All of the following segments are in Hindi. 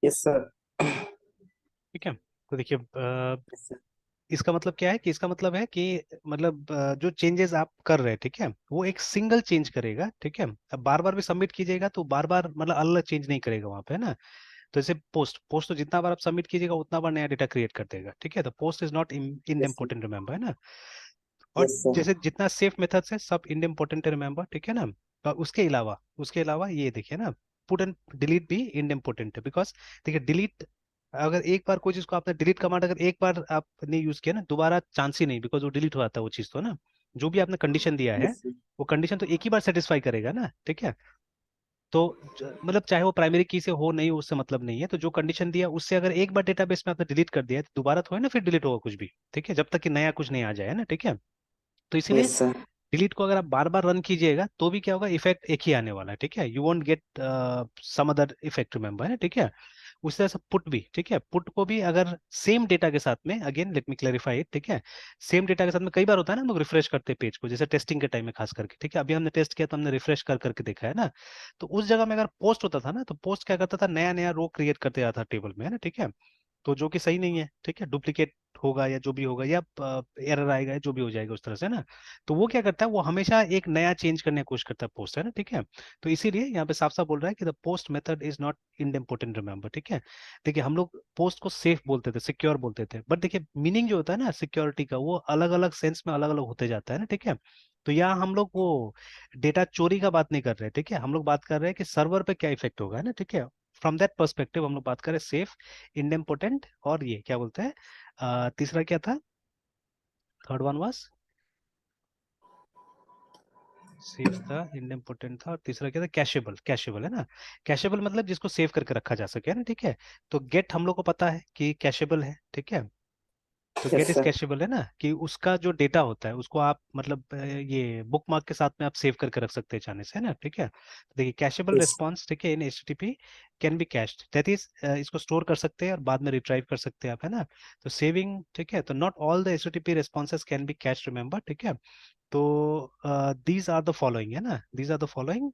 Yes sir. ठीक है। तो देखिए यस सर। इसका मतलब क्या है कि इसका मतलब है कि मतलब जो चेंजेस आप कर रहे हैं, ठीक है, वो एक सिंगल चेंज करेगा। ठीक है। अब बार बार भी सबमिट कीजिएगा तो बार बार मतलब अलग अलग चेंज नहीं करेगा वहां पे, है ना। तो जैसे पोस्ट पोस्ट तो जितना बार आप सबमिट कीजिएगा उतना बार नया डेटा क्रिएट कर देगा। ठीक है। तो post is not in yes sir. Important, remember, है ना। और यस सर। जैसे जितना सेफ मेथड्स है सब इन इम्पोर्टेंट है, रिमेंबर, ठीक है ना। और उसके अलावा ये देखिए ना, पुट एंड डिलीट भी इन इम्पोर्टेंट है, बिकॉज देखिए डिलीट, अगर एक बार कोई चीज को आपने डिलीट कमांड अगर एक बार आपने यूज किया ना, दोबारा चांस ही नहीं, बिकॉज वो डिलीट हो जाता है वो चीज तो ना। जो भी आपने कंडीशन दिया है यस सर। वो कंडीशन तो एक ही बार सेटिस्फाई करेगा ना। ठीक है। तो मतलब चाहे वो प्राइमरी की से हो नहीं हो उससे मतलब नहीं है, तो जो कंडीशन दिया उससे अगर एक बार डेटाबेस में आपने डिलीट कर दिया है, तो दोबारा तो है ना फिर डिलीट होगा कुछ भी। ठीक है, जब तक कि नया कुछ नहीं आ जाए, है ना। ठीक है। तो इसीलिए यस सर। डिलीट को अगर आप बार बार रन कीजिएगा तो भी क्या होगा, इफेक्ट एक ही आने वाला है। ठीक है, you won't get some other effect, remember, है। ठीक है। उसी तरह से पुट भी, ठीक है, पुट को भी अगर सेम डेटा के साथ में, again let me clarify it, ठीक है, सेम डेटा के साथ में कई बार होता है ना, हम लोग रिफ्रेश करते हैं पेज को, जैसे टेस्टिंग के टाइम में खास करके। ठीक है, अभी हमने टेस्ट किया तो हमने रिफ्रेश कर करके देखा है ना। तो उस जगह में अगर पोस्ट होता था ना, तो पोस्ट क्या करता था, नया नया रो क्रिएट करते जाता था टेबल में, है ना। ठीक है। तो जो कि सही नहीं है। ठीक है, डुप्लीकेट होगा या जो भी होगा, या एरर आएगा या जो भी हो जाएगा उस तरह से ना। तो वो क्या करता है, वो हमेशा एक नया चेंज करने की कोशिश करता है पोस्ट, है ना। ठीक है। तो इसीलिए यहाँ पे साफ साफ बोल रहा है कि the post method is not important, remember. ठीक है। देखिए हम लोग पोस्ट को सेफ बोलते थे, सिक्योर बोलते थे, बट देखिए मीनिंग जो होता है ना सिक्योरिटी का, वो अलग अलग सेंस में अलग अलग होते जाता है ना। ठीक है। तो यहाँ हम लोग वो डेटा चोरी का बात नहीं कर रहे, ठीक है, हम लोग बात कर रहे हैं कि सर्वर पे क्या इफेक्ट होगा, है ना। ठीक है। फ्रॉम दैट पर्सपेक्टिव हम लोग बात करें सेफ, इंडेम्पोटेंट, और ये क्या बोलते हैं, तीसरा क्या था, थर्ड वन वाज सेफ था, इंडेम्पोटेंट था, और तीसरा क्या था, कैशेबल। कैशेबल, है ना। कैशेबल मतलब जिसको सेव करके रखा जा सके, है ना। ठीक है। तो गेट हम लोग को पता है कि कैशेबल है। ठीक है। तो गेट यस इज सर। कैशेबल, है ना, कि उसका जो डेटा होता है उसको आप मतलब ये बुक मार्क के साथ में आप सेव करके रख सकते हैं चाहने से, है ना। ठीक है। तो देखिए कैशेबल यस। रिस्पॉन्स, ठीक है, in HTTP can be cached, that is इसको स्टोर कर सकते हैं और बाद में रिट्राइव कर सकते हैं आप, है ना। तो सेविंग, ठीक है, तो not all the HTTP responses can be cached, remember. ठीक है। तो दीज आर द फॉलोइंग, है ना, these are the following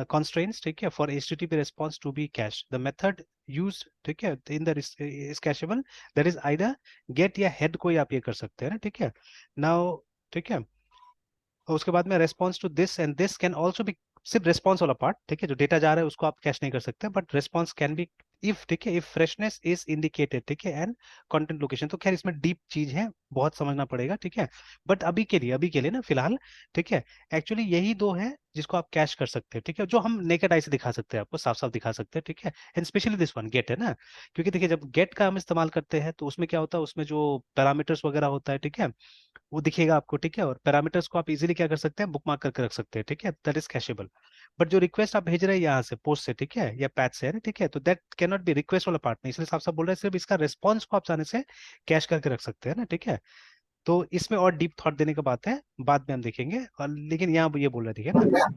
constraints, ठीक है, for HTTP response to be cached. The method used, ठीक है, in the is cacheable, that is either get या head को ही आप ये कर सकते हैं ना। ठीक है। now, ठीक है, और उसके बाद में response to this and this can also be, सिर्फ रेस्पॉन्स वाला पार्ट, ठीक है, जो डेटा जा रहा है उसको आप कैश नहीं कर सकते, but response can be if, ठीक है, इफ फ्रेशनेस इज इंडिकेटेड, ठीक है, एंड कंटेंट लोकेशन। तो खैर इसमें डीप चीज है, बहुत समझना पड़ेगा। ठीक है। बट अभी के लिए ना फिलहाल, ठीक है, एक्चुअली यही दो है जिसको आप कैश कर सकते हैं। ठीक है, जो हम नेकेड आई से दिखा सकते हैं, आपको साफ साफ दिखा सकते हैं। ठीक है। And specially this one get, है ना, क्योंकि देखिए जब गेट का हम इस्तेमाल करते हैं तो उसमें क्या होता है, उसमें जो पैरामीटर्स वगैरह होता है, ठीक है, वो दिखेगा आपको। ठीक है। और पैरामीटर्स को आप इजीली क्या कर सकते हैं, बुकमार्क करके रख सकते हैं। ठीक है, दैट इज कैशेबल। बट जो रिक्वेस्ट आप भेज रहे हैं यहाँ से पोस्ट से, ठीक है, या पैच से, है ना, ठीक है, तो that can not B request वाला पार्ट नहीं, इसलिए साफ साफ बोल रहे हैं सिर्फ इसका रिस्पॉन्स को आप चाहने से कैश करके रख सकते हैं ना। ठीक है। तो इसमें और डीप थॉट देने का बात है, बाद में हम देखेंगे, और लेकिन यहाँ ये बोल रहे थे ना,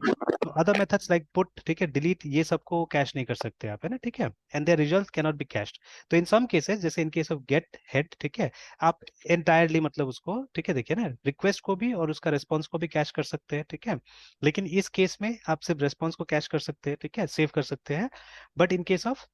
तो अदर मेथड्स लाइक पुट, ठीक है, डिलीट, ये सबको कैश नहीं कर सकते आप, है ना। ठीक है। And their result can not be cached. तो इन सम केसेस, जैसे in case of get head, ठीक है, आप एंटायरली मतलब उसको, ठीक है, देखिए ना, रिक्वेस्ट को भी और उसका रिस्पॉन्स को भी कैश कर सकते हैं। ठीक है। लेकिन इस केस में आप सिर्फ रिस्पॉन्स को कैश कर सकते हैं, ठीक है, सेव कर सकते हैं, but in case of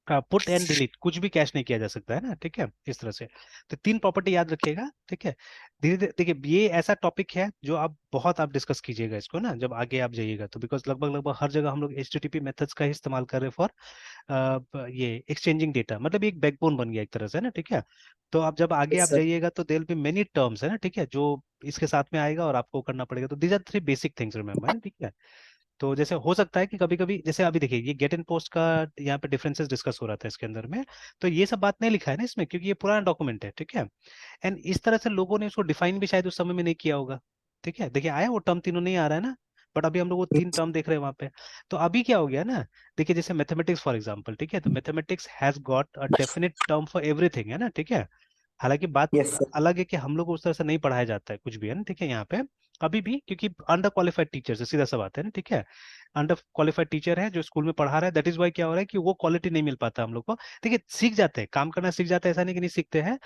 put and delete कुछ भी कैश नहीं किया जा सकता, है ना। ठीक है, इस तरह से। तो तीन प्रॉपर्टी याद रखिएगा। ठीक है। धीरे धीरे देखिए, ये ऐसा टॉपिक है जो आप बहुत आप डिस्कस कीजिएगा इसको ना, जब आगे आप जाइएगा तो, बिकॉज लगभग लगभग हर जगह हम लोग HTTP मेथड्स का ही इस्तेमाल कर रहे हैं फॉर ये एक्सचेंजिंग डेटा, मतलब ये एक बैकबोन बन गया एक तरह से, है ना। ठीक है। तो आप जब आगे यस आप सर। जाइएगा तो there will be many terms, है ना, ठीक है, जो इसके साथ में आएगा और आपको करना पड़ेगा। तो these are three basic things, remember, है ना। ठीक है। तो जैसे हो सकता है कि कभी कभी, जैसे अभी देखिए ये गेट एंड पोस्ट का यहाँ पे डिफरेंसेस डिस्कस हो रहा था इसके अंदर में, तो ये सब बात नहीं लिखा है ना इसमें, क्योंकि ये पुराना डॉक्यूमेंट है। ठीक है। एंड इस तरह से लोगों ने उसको डिफाइन भी शायद उस समय में नहीं किया होगा। ठीक है, देखिए आया वो टर्म तीनों नहीं आ रहा है ना, बट अभी हम लोग वो तीन टर्म देख रहे हैं वहां पे। तो अभी क्या हो गया ना, देखिए जैसे मैथमेटिक्स फॉर एग्जांपल, ठीक है, तो mathematics has got a definite term for everything, है ना। ठीक है। हालांकि बात यस सर। अलग है कि हम लोग को उस तरह से नहीं पढ़ाया जाता है कुछ भी, है ना। ठीक है, यहाँ पे अभी भी, क्योंकि अंडर क्वालिफाइड टीचर है, सीधा सा बात है ना। ठीक है, अंडर क्वालिफाइड टीचर है जो स्कूल में पढ़ा रहा है, दैट इज वाई क्या हो रहा है कि वो क्वालिटी नहीं मिल पाता हम लोग को। देखिए सीख जाते हैं, काम करना सीख जाते हैं, ऐसा नहीं कि नहीं सीखते हैं,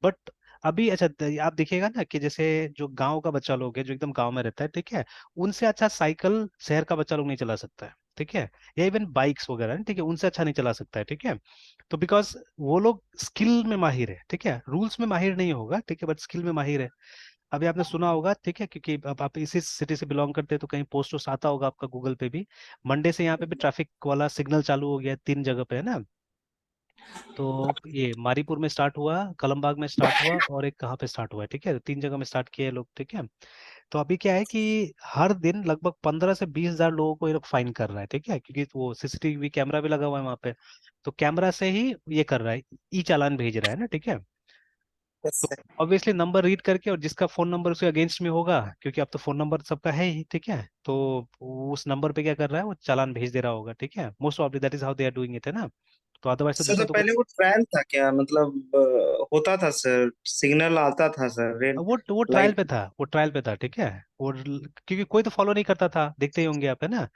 बट अभी अच्छा आप देखिएगा ना कि जैसे जो गांव का बच्चा लोग है जो एकदम गांव में रहता है, ठीक है, उनसे अच्छा साइकिल शहर का बच्चा लोग नहीं चला सकता है। ठीक है, या इवन बाइक्स वगैरह, ठीक है, उनसे अच्छा नहीं चला सकता है, ठीक है। तो बिकॉज वो लोग स्किल में माहिर है, ठीक है, रूल्स में माहिर नहीं होगा, ठीक है, बट स्किल में माहिर है। अभी आपने सुना होगा, ठीक है, क्योंकि अब आप इसी सिटी से बिलोंग करते हैं तो कहीं पोस्ट वोस्ट आता होगा आपका गूगल पे भी, मंडे से यहाँ पे भी ट्रैफिक वाला सिग्नल चालू हो गया है 3 जगह पे, है ना। तो ये मारीपुर में स्टार्ट हुआ, कलमबाग में स्टार्ट हुआ, और एक कहाँ पे स्टार्ट हुआ है, ठीक है, 3 जगह में स्टार्ट किए लोग, ठीक है। तो अभी क्या है कि हर दिन लगभग 15 से 20 हजार लोगों को ये लोग फाइन कर रहा है, ठीक है, क्योंकि वो सीसीटीवी कैमरा भी लगा हुआ है वहां पे। तो कैमरा से ही ये कर रहा है, ई चालान भेज रहा है ना, ठीक है। यस तो सर। ऑब्वियसली नंबर रीड करके, और जिसका फोन नंबर उसके अगेंस्ट में होगा, क्योंकि अब तो फोन नंबर सबका है ही, ठीक है, तो वो उस नंबर पे क्या कर रहा है, वो चालान भेज दे रहा होगा, ठीक है, most probably that is how they are doing it, है ना। तो अदरवाइज तो सर तो दूसरा तो कोई। पहले वो ट्रायल था क्या, मतलब होता था सर, सिग्नल आता था सर, रेड वो ट्रायल लाइट। पे था, वो ट्रायल पे था, ठीक है। क्योंकि कोई तो फॉलो नहीं करता था, देखते ही होंगे आप, है ना।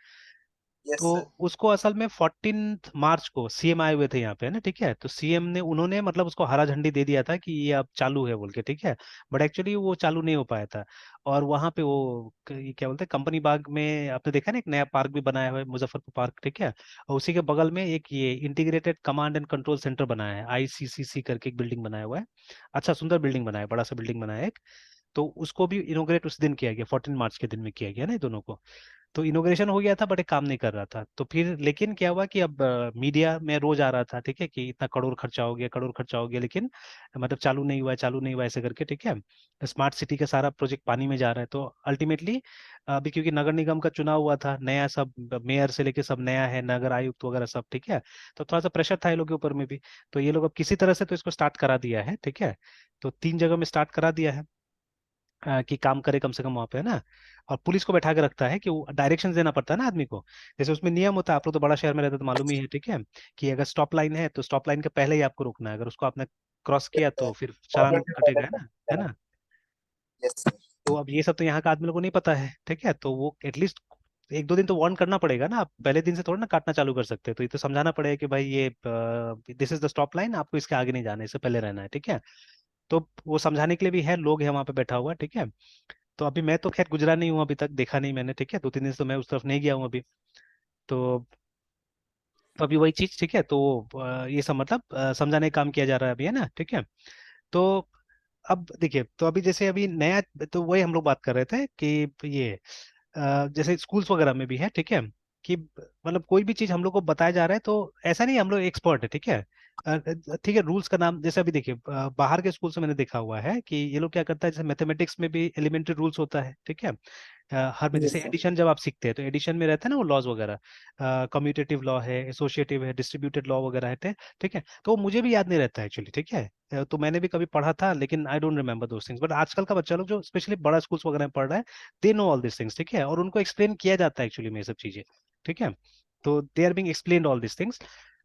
यस तो सर। उसको असल में 14 मार्च को सीएम आए हुए थे यहाँ पे, है ना, ठीक है, तो सीएम ने उन्होंने मतलब उसको हरा झंडी दे दिया था कि ये अब चालू है बोल के, ठीक है। बट एक्चुअली वो चालू नहीं हो पाया था। और वहाँ पे वो ये क्या बोलते हैं, कंपनी बाग में आपने देखा ना, एक नया पार्क भी बनाया हुआ है, मुजफ्फरपुर पार्क, ठीक है। और उसी के बगल में एक ये integrated command and control centre बनाया है, आईसीसीसी करके एक बिल्डिंग बनाया हुआ है। अच्छा सुंदर बिल्डिंग बनाया है, बड़ा सा बिल्डिंग बनाया है एक। तो उसको भी इनोग्रेट उस दिन किया गया, 14 मार्च के दिन में किया गया ना, ये दोनों को। तो इनोग्रेशन हो गया था, बट ये काम नहीं कर रहा था। तो फिर लेकिन क्या हुआ कि अब मीडिया में रोज आ रहा था, ठीक है, कि इतना करोड़ खर्चा हो गया, करोड़ खर्चा हो गया, लेकिन मतलब चालू नहीं हुआ है, चालू नहीं हुआ है, ऐसे करके, ठीक है। स्मार्ट सिटी का सारा प्रोजेक्ट पानी में जा रहा है। तो अल्टीमेटली अभी क्योंकि नगर निगम का चुनाव हुआ था, नया सब मेयर से लेके सब नया है, नगर आयुक्त वगैरह सब, ठीक है। तो थोड़ा सा प्रेशर था ये लोग के ऊपर में भी। तो ये लोग अब किसी तरह से तो इसको स्टार्ट करा दिया है, ठीक है। तो 3 जगह में स्टार्ट करा दिया है, कि काम करे कम से कम वहां पे, है ना। और पुलिस को बैठा के रखता है कि वो डायरेक्शन देना पड़ता है ना आदमी को। जैसे उसमें नियम होता है, आप लोग तो बड़ा शहर में रहते तो मालूम ही है, ठीक है, कि अगर स्टॉप लाइन है तो स्टॉप लाइन के पहले ही आपको रुकना है, अगर उसको आपने क्रॉस किया तो फिर चालान ऑलरेडी कटेगा, है ना। Yes sir. तो अब ये सब तो यहाँ का आदमी लोग को नहीं पता है, ठीक है, तो वो एटलीस्ट 1-2 दिन तो वार्न करना पड़ेगा ना, आप पहले दिन से थोड़ा ना काटना चालू कर सकते हैं। तो ये तो समझाना पड़ेगा कि भाई ये this is the stop line, आपको इसके आगे नहीं जाना है, इससे पहले रहना है, ठीक है। तो वो समझाने के लिए भी है, लोग है वहां पे बैठा हुआ, ठीक है। तो अभी मैं तो खैर गुजरा नहीं हूँ अभी तक, देखा नहीं मैंने, ठीक है, 2-3 दिन से तो मैं उस तरफ नहीं गया हूँ अभी। तो अभी वही चीज, ठीक है, तो ये सब मतलब समझाने का काम किया जा रहा है अभी, है ना, ठीक है। तो अब देखिए, तो अभी जैसे अभी नया, तो वही हम लोग बात कर रहे थे कि ये जैसे स्कूल्स वगैरह में भी है, ठीक है, कि मतलब कोई भी चीज हम लोग को बताया जा रहा है तो ऐसा नहीं हम लोग एक्सपर्ट है, ठीक है। ठीक है, रूल्स का नाम जैसे अभी देखिए, बाहर के स्कूल से मैंने देखा हुआ है कि ये लोग क्या करता है, जैसे मैथमेटिक्स में भी एलिमेंट्री रूल्स होता है, ठीक है। हर में जैसे यस सर। एडिशन जब आप सीखते हैं तो एडिशन में रहता है ना वो लॉज वगैरह, कम्यूटेटिव लॉ है, एसोसिएटिव है, डिस्ट्रीब्यूटेड लॉ वगैरह है, ठीक है। तो वो मुझे भी याद नहीं रहता है एक्चुअली, ठीक है। तो मैंने भी कभी पढ़ा था, लेकिन I don't remember those things. But आजकल का बच्चा लोग जो स्पेशली बड़ा स्कूल्स वगैरह में पढ़ रहा है, they know all this things, ठीक है, और उनको एक्सप्लेन किया जाता है एक्चुअली में ये सब चीजें, ठीक है। तो they are being explained all this things.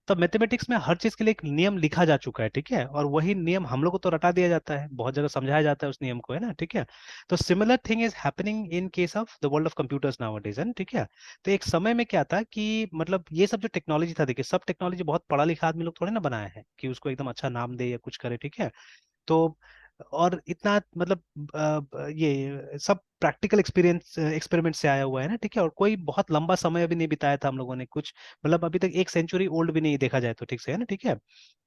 तो मैथमेटिक्स में हर चीज के लिए एक नियम लिखा जा चुका है, ठीक है, और वही नियम हम लोग को तो रटा दिया जाता है, बहुत जगह समझाया जाता है उस नियम को, है ना, ठीक है। तो similar thing is happening in case of the world of computers now days, है, ठीक है। तो एक समय में क्या था कि मतलब ये सब जो टेक्नोलॉजी था, देखिए सब टेक्नोलॉजी बहुत पढ़ा लिखा आदमी लोग थोड़े ना बनाया है कि उसको एकदम अच्छा नाम दे या कुछ करे, ठीक है। तो और इतना मतलब ये सब प्रैक्टिकल एक्सपीरियंस एक्सपेरिमेंट से आया हुआ है ना, ठीक है। और कोई बहुत लंबा समय अभी नहीं बिताया था हम लोगों ने कुछ, मतलब अभी तक 1 सेंचुरी ओल्ड भी नहीं देखा जाए तो, ठीक से, है ना, ठीक है।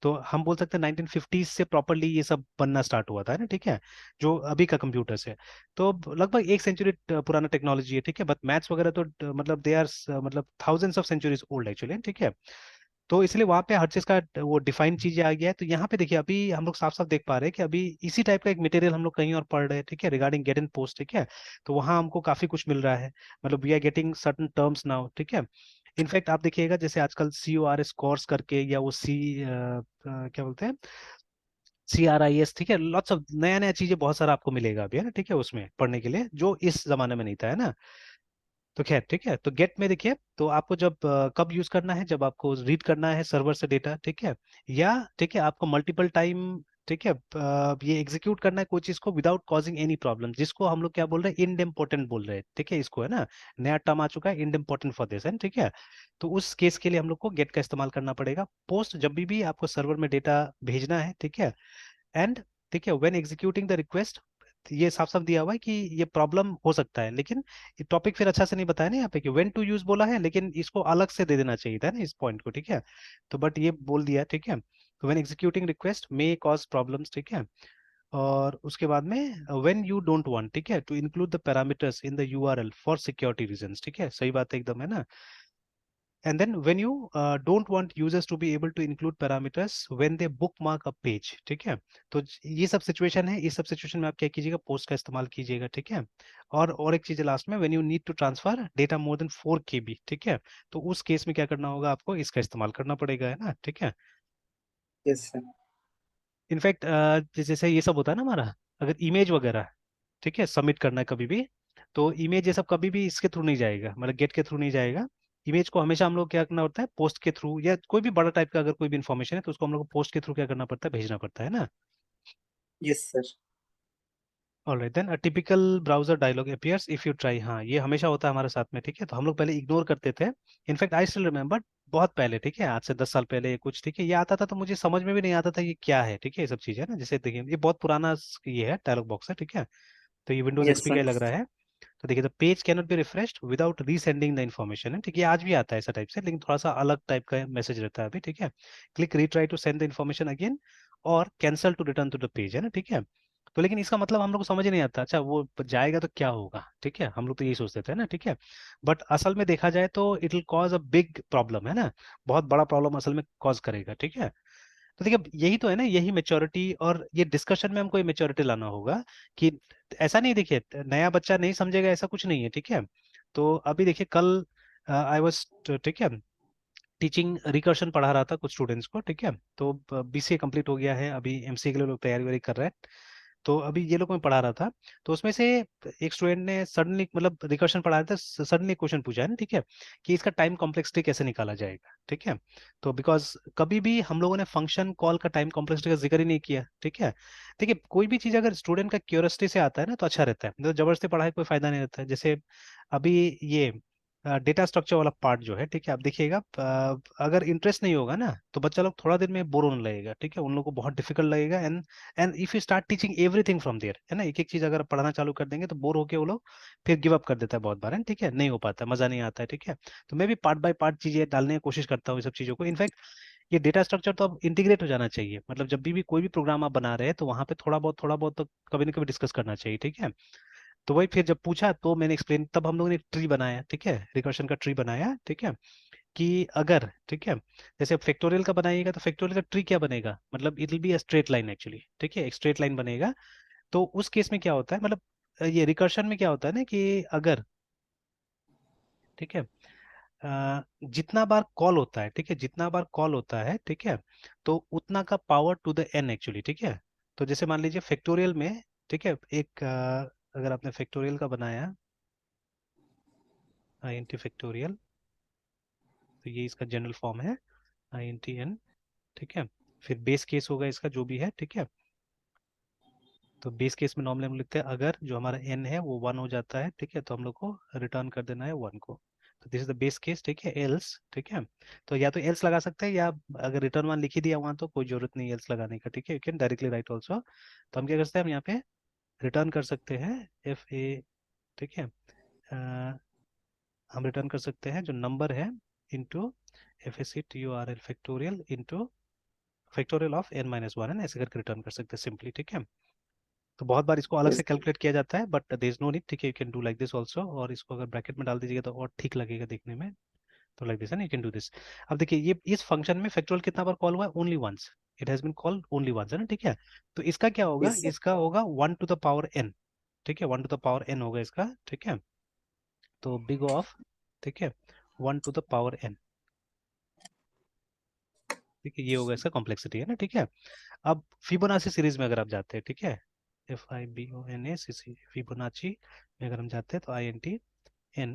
तो हम बोल सकते हैं 1950 से प्रॉपरली ये सब बनना स्टार्ट हुआ था, है ना, ठीक है, जो अभी का कंप्यूटर्स है। तो लगभग 1 सेंचुरी पुराना टेक्नोलॉजी है, ठीक है, बट मैथ्स वगैरह तो मतलब दे आर मतलब thousands of centuries old actually, ठीक है। तो इसलिए वहां पे हर चीज का वो डिफाइंड चीजें आ गया है। तो यहाँ पे देखिए, अभी हम लोग साफ साफ देख पा रहे हैं कि अभी इसी टाइप का एक मटेरियल हम लोग कहीं और पढ़ रहे हैं, ठीक है, रिगार्डिंग गेट इन पोस्ट, ठीक है। तो वहाँ हमको काफी कुछ मिल रहा है, मतलब we are getting certain terms now, ठीक है। इनफैक्ट आप देखिएगा, जैसे आजकल CORS कोर्स करके, या वो क्या बोलते हैं, CRIS, ठीक है, लॉट्स ऑफ नया नया चीजें बहुत सारा आपको मिलेगा अभी, है ना, ठीक है, उसमें पढ़ने के लिए, जो इस जमाने में नहीं था, है ना। तो खैर, ठीक है, तो गेट में देखिए, तो आपको जब कब यूज करना है, जब आपको रीड करना है सर्वर से डेटा, ठीक है, या ठीक है आपको मल्टीपल टाइम, ठीक है, ये एग्जीक्यूट करना है कोई चीज को विदाउट कॉजिंग एनी प्रॉब्लम, जिसको हम लोग क्या बोल रहे हैं, इनडेम्पोर्टेंट बोल रहे हैं, ठीक है, इसको, है ना, नया टर्म आ चुका है, इनडेम्पोर्टेंट फॉर दिस, है, ठीक है। तो उस केस के लिए हम लोग को गेट का इस्तेमाल करना पड़ेगा। पोस्ट जब भी आपको सर्वर में डेटा भेजना है, ठीक है, एंड ठीक है, व्हेन एग्जीक्यूटिंग द रिक्वेस्ट, ये साफ साफ दिया हुआ है कि ये प्रॉब्लम हो सकता है, लेकिन टॉपिक फिर अच्छा से नहीं बताया ना यहाँ पे कि व्हेन टू यूज बोला है, लेकिन इसको अलग से दे देना चाहिए था ना इस पॉइंट को, ठीक है। तो बट ये बोल दिया, ठीक है। तो when executing request may cause problems, ठीक है। और उसके बाद में व्हेन यू डोंट वांट, ठीक है, to include the parameters in the URL for security reasons, ठीक है, सही बात है एकदम, है ना। And then when you don't want users to be able to include parameters when they bookmark a page, ठीक है। तो ये सब सिचुएशन है, इस सब सिचुएशन में आप क्या कीजिएगा, पोस्ट का इस्तेमाल कीजिएगा, ठीक है। और एक चीज लास्ट में, when you need to transfer data more than 4 KB, ठीक है, तो उस केस में क्या करना होगा, आपको इसका इस्तेमाल करना पड़ेगा, है ना, ठीक है। Yes sir. इनफैक्ट जैसे ये सब होता है ना हमारा, अगर इमेज वगैरह, ठीक है, सबमिट करना है कभी भी, तो इमेज ये सब कभी भी इसके थ्रू नहीं जाएगा, मतलब गेट के थ्रू नहीं जाएगा। इमेज को हमेशा हम लोग क्या करना होता है, पोस्ट के थ्रू, या कोई भी बड़ा टाइप का अगर कोई भी इन्फॉर्मेशन है तो उसको हम लोग को पोस्ट के थ्रू क्या करना पड़ता है, भेजना पड़ता है ना। Yes sir. Alright then, a typical browser dialog appears if you try, हाँ ये हमेशा होता है हमारे साथ में, ठीक है। तो हम लोग पहले इग्नोर करते थे। इनफैक्ट आई स्टिल रिमेम्बर, बहुत पहले, ठीक है, आज से 10 साल पहले ये कुछ, ठीक है, ये आता था तो मुझे समझ में भी नहीं आता था ये क्या है, ठीक है, ये सब चीजें ना, जैसे देखिए ये बहुत पुराना ये है, डायलॉग बॉक्स है, ठीक है। तो ये विंडोज यस एक्सपी का सर। ही लग रहा है। तो देखिए, the page cannot be refreshed without resending the information, है, ठीक है, ये आज भी आता है ऐसा टाइप से, लेकिन थोड़ा सा अलग टाइप का मैसेज रहता है अभी, ठीक है। Click retry to send the information again, or cancel to return to the page, है ना, ठीक है। तो लेकिन इसका मतलब हम लोग को समझ ही नहीं आता, अच्छा वो जाएगा तो क्या होगा, ठीक है, हम लोग तो यही सोचते थे ना, ठीक है। बट असल में देखा जाए तो it will cause a big problem, है ना, बहुत बड़ा प्रॉब्लम असल में कॉज करेगा, ठीक है। तो देखिए यही तो है ना, यही मेच्योरिटी, और ये डिस्कशन में हमको ये मेच्योरिटी लाना होगा कि ऐसा नहीं, देखिए नया बच्चा नहीं समझेगा ऐसा कुछ नहीं है, ठीक है। तो अभी देखिए कल आई वाज, ठीक है, टीचिंग रिकर्शन पढ़ा रहा था कुछ स्टूडेंट्स को, ठीक है। तो बीसीए कंप्लीट हो गया है, अभी एमसीए के लिए लोग तैयारी वारी कर रहे हैं। तो अभी ये लोग मैं पढ़ा रहा था, तो उसमें से एक स्टूडेंट ने सडनली, मतलब रिकर्शन पढ़ा रहा था, सडनली क्वेश्चन पूछा है ना, ठीक है, कि इसका टाइम कॉम्प्लेक्सिटी कैसे निकाला जाएगा, ठीक है। तो बिकॉज कभी भी हम लोगों ने फंक्शन कॉल का टाइम कॉम्प्लेक्सिटी का जिक्र ही नहीं किया, ठीक है। देखिए कोई भी चीज़ अगर स्टूडेंट का क्यूरियोसिटी से आता है ना तो अच्छा रहता है, तो जबरदस्ती पढ़ाई कोई फायदा नहीं रहता है। जैसे अभी ये डेटा स्ट्रक्चर वाला पार्ट जो है, ठीक है, आप देखिएगा, अगर इंटरेस्ट नहीं होगा ना तो बच्चा लोग थोड़ा देर में बोर होने लगेगा, ठीक है, उन लोगों को बहुत डिफिकल्ट लगेगा। And if you start teaching everything from there, है ना, एक एक चीज अगर पढ़ाना चालू कर देंगे तो बोर होके वो लोग फिर गिव अप कर देता है बहुत बार, है, ठीक है, नहीं हो पाता, मजा नहीं आता है, ठीक है। तो मैं भी पार्ट बाय पार्ट चीजें डालने की कोशिश करता हूँ, ये सब चीजों को। इनफैक्ट ये डेटा स्ट्रक्चर तो अब इंटीग्रेट हो जाना चाहिए, मतलब जब भी कोई भी प्रोग्राम आप बना रहे हैं तो वहां पे थोड़ा बहुत तो कभी ना कभी डिस्कस करना चाहिए, ठीक है। तो वही फिर जब पूछा तो मैंने एक्सप्लेन, तब हम लोगों ने एक ट्री बनाया, ठीक है, रिकर्शन का ट्री बनाया, ठीक है, कि अगर, ठीक है, जैसे फैक्टोरियल का बनाइएगा तो फैक्टोरियल का ट्री क्या बनेगा, मतलब it will be a straight line actually, ठीक है, एक स्ट्रेट लाइन बनेगा। तो उस केस में क्या होता है, मतलब ये रिकर्शन में क्या होता है ना कि अगर, ठीक है, जितना बार कॉल होता है, ठीक है, जितना बार कॉल होता है, ठीक है, तो उतना का power to the N actually, ठीक है। तो जैसे मान लीजिए फैक्टोरियल में, ठीक है, एक अगर आपने फैक्टोरियल का बनाया, आई एन टी फैक्टोरियल, तो ये इसका जनरल फॉर्म है, आई एन टी एन, ठीक है। फिर बेस केस होगा इसका जो भी है, ठीक है। तो बेस केस में नॉर्मली हम लिखते हैं अगर जो हमारा एन है वो 1 हो जाता है, ठीक है, तो हम लोग को रिटर्न कर देना है 1 को। तो this is the base case, ठीक है, एल्स, ठीक है। तो या तो एल्स लगा सकते हैं, या अगर रिटर्न 1 लिख ही दिया वहां तो कोई जरूरत नहीं एल्स लगाने का, ठीक है, you can directly right also. तो हम क्या कर सकते हैं, हम यहाँ पे रिटर्न कर सकते हैं एफ ए, ठीक है, हम रिटर्न कर सकते हैं जो नंबर है into F S C T U R L factorial into factorial of N minus one, है ना, ऐसे करके रिटर्न कर सकते हैं सिंपली, ठीक है। तो बहुत बार इसको अलग से यस कैलकुलेट किया जाता है, but there is no need, ठीक है, you can do like this also, और इसको अगर ब्रैकेट में डाल दीजिएगा तो और ठीक लगेगा देखने में। तो लाइक दिस है ना, यू कैन डू दिस। अब देखिए ये इस फंक्शन में फैक्टोरियल कितना बार कॉल हुआ है, only once, it has been called only once, है ना, ठीक है। तो इसका क्या होगा, यस सर। इसका होगा 1 टू द पावर n, ठीक है, 1 टू द पावर n होगा इसका, ठीक है। तो बिग ऑफ, ठीक है, 1 टू द पावर n, ठीक है, ये होगा इसका कॉम्प्लेक्सिटी, है ना, ठीक है। अब फिबोनाची सीरीज में अगर आप जाते हैं, ठीक है, FIBONACC फिबोनाची में अगर हम जाते हैं तो INT N,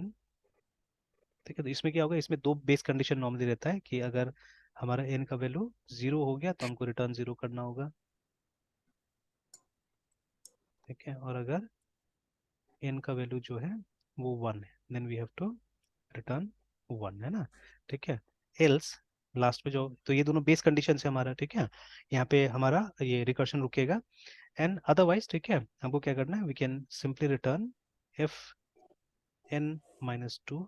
ठीक है। तो इसमें क्या होगा, इसमें दो बेस कंडीशन नॉर्मली रहता है कि अगर हमारा n का वैल्यू 0 हो गया तो हमको रिटर्न 0 करना होगा, ठीक है, और अगर n का वैल्यू जो है वो 1 है, then we have to return 1, है ना, ठीक है। एल्स लास्ट में जो, तो ये दोनों बेस कंडीशन है हमारा, ठीक है। यहाँ पे हमारा ये रिकर्शन रुकेगा, एंड अदरवाइज ठीक है हमको क्या करना है, we can simply return F N minus two,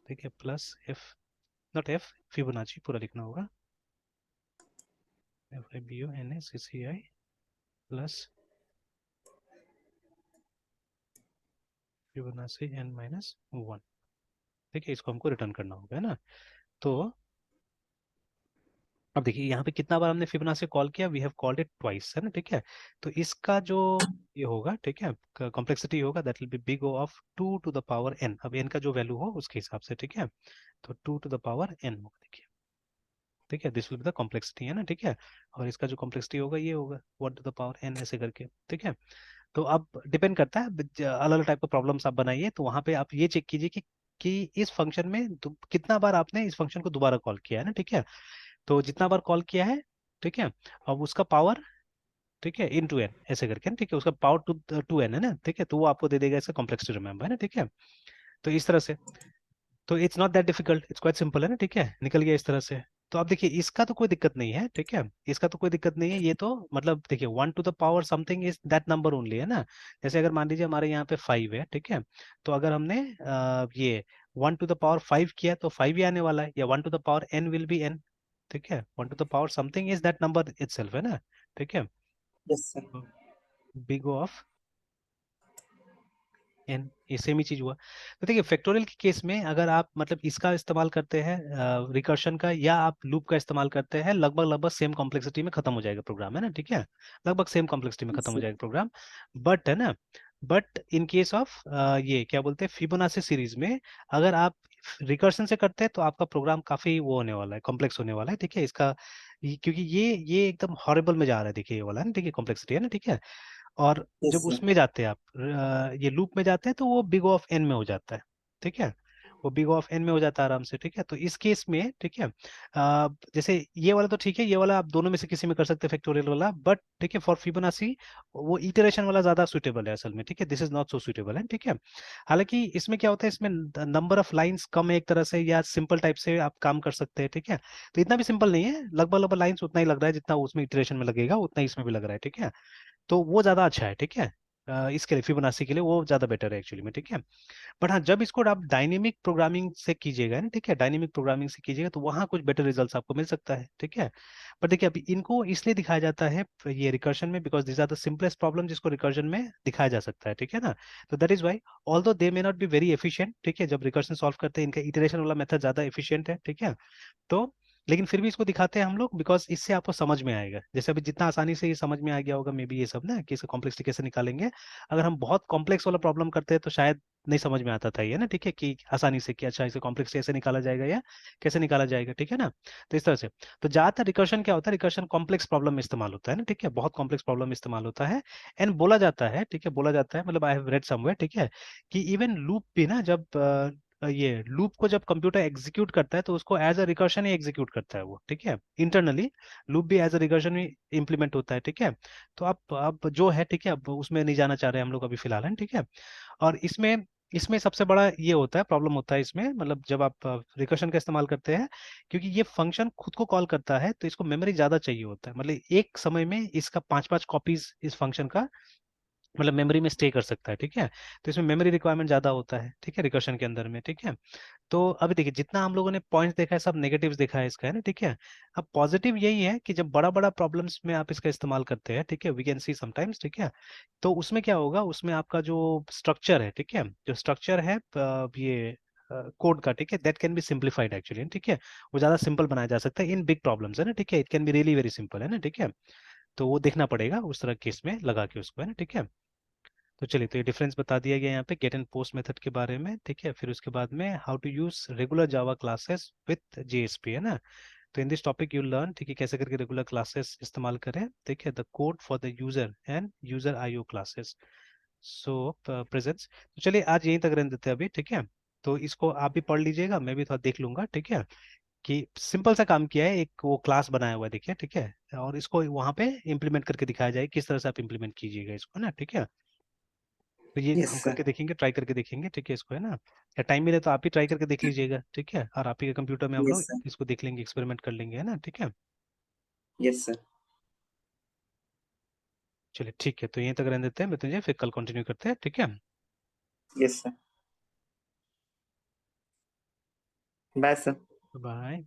ठीक है, plus F, not F, Fibonacci पूरा लिखना होगा, F I B O N A C C I plus Fibonacci N minus one, ठीक है, इसको हमको रिटर्न करना होगा, है ना। तो अब देखिए यहाँ पे कितना बार हमने फिबोनाची कॉल किया, we have called it twice, है ना, ठीक है। तो इसका जो ये होगा, ठीक है, कॉम्प्लेक्सिटी होगा, that will be big O of 2 to the power n, अब n का जो वैल्यू हो उसके हिसाब से, ठीक है। तो 2 to the power n होगा, देखिए, ठीक है, this will be the complexity, है ना, ठीक है। और इसका जो कॉम्प्लेक्सिटी होगा ये होगा 1 to the power n, ऐसे करके, ठीक है। तो अब डिपेंड करता है, अलग अलग टाइप का प्रॉब्लम्स आप बनाइए, तो वहां पे आप ये चेक कीजिए कि इस फंक्शन में कितना बार आपने इस फंक्शन को दोबारा कॉल किया है ना, ठीक है। तो जितना बार कॉल किया है, ठीक है, अब उसका पावर, ठीक है, इन टू एन, ऐसे करके ना, ठीक है, उसका पावर टू टू एन है ना, ठीक है, तो वो आपको दे देगा इसका कॉम्प्लेक्सिटी, रिमेंबर, है ना, ठीक है। तो इस तरह से, तो it's not that difficult, it's quite simple, है ना, ठीक है, निकल गया इस तरह से। तो आप देखिए इसका तो कोई दिक्कत नहीं है, ठीक है, इसका तो कोई दिक्कत नहीं है, ये तो मतलब देखिए 1 to the power something is that number only, है ना। जैसे अगर मान लीजिए हमारे यहाँ पे 5 है, ठीक है, तो अगर हमने ये 1 to the power 5 किया तो 5 ही आने वाला है, या 1 to the power n will be n, ठीक है, 1 to the power something is that number itself, है ना, ठीक है। Yes sir. Big of N, ये सेम ही चीज हुआ। तो देखिए फैक्टोरियल के केस में अगर आप मतलब इसका इस्तेमाल करते हैं रिकर्शन का, या आप लूप का इस्तेमाल करते हैं, लगभग लगभग सेम कॉम्प्लेक्सिटी में खत्म हो जाएगा प्रोग्राम, है ना, ठीक है, लगभग सेम कॉम्प्लेक्सिटी में खत्म हो जाएगा प्रोग्राम। बट है ना, बट इन केस ऑफ ये क्या बोलते हैं फिबोनाची सीरीज में, अगर आप रिकर्शन से करते हैं तो आपका प्रोग्राम काफी वो होने वाला है, कॉम्प्लेक्स होने वाला है, ठीक है, इसका क्योंकि ये एकदम हॉरिबल में जा रहा है, देखिए ये वाला है ना, ठीक है, कॉम्प्लेक्सिटी, है ना, ठीक है। और यस जब सर। उसमें जाते हैं आप ये लूप में जाते हैं तो वो बिग ऑफ एन में हो जाता है, ठीक है, वो बिग ऑफ एन में हो जाता है आराम से, ठीक है। तो इस केस में ठीक है, जैसे ये वाला तो ठीक है, ये वाला आप दोनों में से किसी में कर सकते हैं फैक्टोरियल वाला, बट ठीक है फॉर फिबोनाची वो इटरेशन वाला ज्यादा सुटेबल है असल में, ठीक है, this is not so suitable है, ठीक है। हालांकि इसमें क्या होता है, इसमें नंबर ऑफ लाइंस कम है एक तरह से, या सिंपल टाइप से आप काम कर सकते हैं, ठीक है। तो इतना भी सिंपल नहीं है, लगभग लगभग लाइंस उतना ही लग रहा है जितना उसमें इटरेशन में लगेगा, उतना ही इसमें भी लग रहा है, ठीक है। तो वो ज्यादा अच्छा है, ठीक है, इसके लिए फिबोनाची के लिए वो ज्यादा बेटर है एक्चुअली में, ठीक है। बट हाँ जब इसको आप डायनेमिक प्रोग्रामिंग से कीजिएगा ना, ठीक है, डायनेमिक प्रोग्रामिंग से कीजिएगा तो वहाँ कुछ बेटर रिजल्ट्स आपको मिल सकता है, ठीक है। पर देखिए अभी इनको इसलिए दिखाया जाता है ये रिकर्शन में, because this are the simplest problem जिसको रिकर्शन में दिखाया जा सकता है, ठीक है ना। तो that is why although they may not be very efficient, ठीक है, जब रिकर्शन सॉल्व करते हैं इनका इटरेशन वाला मेथड ज्यादा एफिशिएंट है, ठीक है। तो लेकिन फिर भी इसको दिखाते हैं हम लोग, बिकॉज इससे आपको समझ में आएगा, जैसे अभी जितना आसानी से ये समझ में आ गया होगा मे बी ये सब ना, कि इसका कॉम्प्लेक्सिटी कैसे निकालेंगे। अगर हम बहुत कॉम्प्लेक्स वाला प्रॉब्लम करते हैं तो शायद नहीं समझ में आता था ये ना, ठीक है, कि आसानी से कि अच्छा इसे कॉम्प्लेक्स कैसे निकाला जाएगा या कैसे निकाला जाएगा, ठीक है ना। तो इस तरह से, तो ज्यादातर रिकर्शन क्या होता है, रिकर्शन कॉम्प्लेक्स प्रॉब्लम में इस्तेमाल होता है ना, ठीक है, बहुत कॉम्प्लेक्स प्रॉब्लम में इस्तेमाल होता है। एंड बोला जाता है, ठीक है, बोला जाता है, मतलब आई हैव रेड समवेयर, ठीक है, कि इवन लूप भी ना, जब ये लूप को जब कंप्यूटर एग्जीक्यूट करता है तो उसको एज अ रिकर्शन ही एग्जीक्यूट करता है वो, ठीक है, इंटरनली लूप भी एज अ रिकर्शन ही इंप्लीमेंट होता है, ठीक है। तो अब जो है, ठीक है, अब उसमें नहीं जाना चाह रहे हम लोग अभी फिलहाल, है ठीक है। और इसमें इसमें सबसे बड़ा ये होता है, प्रॉब्लम होता है इसमें, मतलब जब आप रिकर्शन का इस्तेमाल करते हैं, क्योंकि ये फंक्शन खुद को कॉल करता है तो इसको मेमोरी ज्यादा चाहिए होता है, मतलब एक समय में इसका 5-5 कॉपीज इस फंक्शन का मतलब मेमोरी में स्टे कर सकता है, ठीक है। तो इसमें मेमोरी रिक्वायरमेंट ज्यादा होता है, ठीक है, रिकर्शन के अंदर में, ठीक है। तो अभी देखिए जितना हम लोगों ने पॉइंट्स देखा है सब नेगेटिव्स देखा है इसका, है ना, ठीक है। अब पॉजिटिव यही है कि जब बड़ा बड़ा प्रॉब्लम्स में आप इसका इस्तेमाल करते हैं, ठीक है, वी कैन सी समटाइम्स, ठीक है, तो उसमें क्या होगा, उसमें आपका जो स्ट्रक्चर है, ठीक है, जो स्ट्रक्चर है ये कोड का, ठीक है, that can be simplified actually, ठीक है, वो ज्यादा सिंपल बनाया जा सकता है इन बिग प्रॉब्लम्स, है ना, ठीक है, it can be really very simple, है ना, ठीक है। तो वो देखना पड़ेगा उस तरह केस में लगा के उसको, है ना, ठीक है। तो चलिए, तो ये डिफरेंस बता दिया गया यहाँ पे गेट एंड पोस्ट मेथड के बारे में, ठीक है। फिर उसके बाद में how to use regular Java classes with JSP, है ना। तो in this topic you learn, ठीक है, कैसे करके रेगुलर क्लासेस इस्तेमाल करें, ठीक है, the code for the user and user IO classes, so presents. तो चलिए आज यहीं तक रहने देते हैं अभी, ठीक है। तो इसको आप भी पढ़ लीजिएगा, मैं भी थोड़ा देख लूंगा, ठीक है, कि सिंपल सा काम किया है, एक वो क्लास बनाया हुआ है देखिए, ठीक है, और इसको वहां पे इम्प्लीमेंट करके दिखाया जाए किस तरह से आप इम्प्लीमेंट कीजिएगा इसको ना, ठीक है। तो ये यस हम सर। करके देखेंगे, ट्राई करके देखेंगे, ठीक है इसको, है ना। या टाइम मिले तो आप ही ट्राई करके देख लीजिएगा, ठीक है, और आप ही के कंप्यूटर में हम यस लोग सर। इसको देख लेंगे, एक्सपेरिमेंट कर लेंगे, है ना, ठीक है। Yes sir. चलिए ठीक है, तो यहीं तक रहने देते हैं, मैं तुझे फिर कल कंटिन्यू करते हैं, ठीक है। Yes sir. Bye sir. Bye.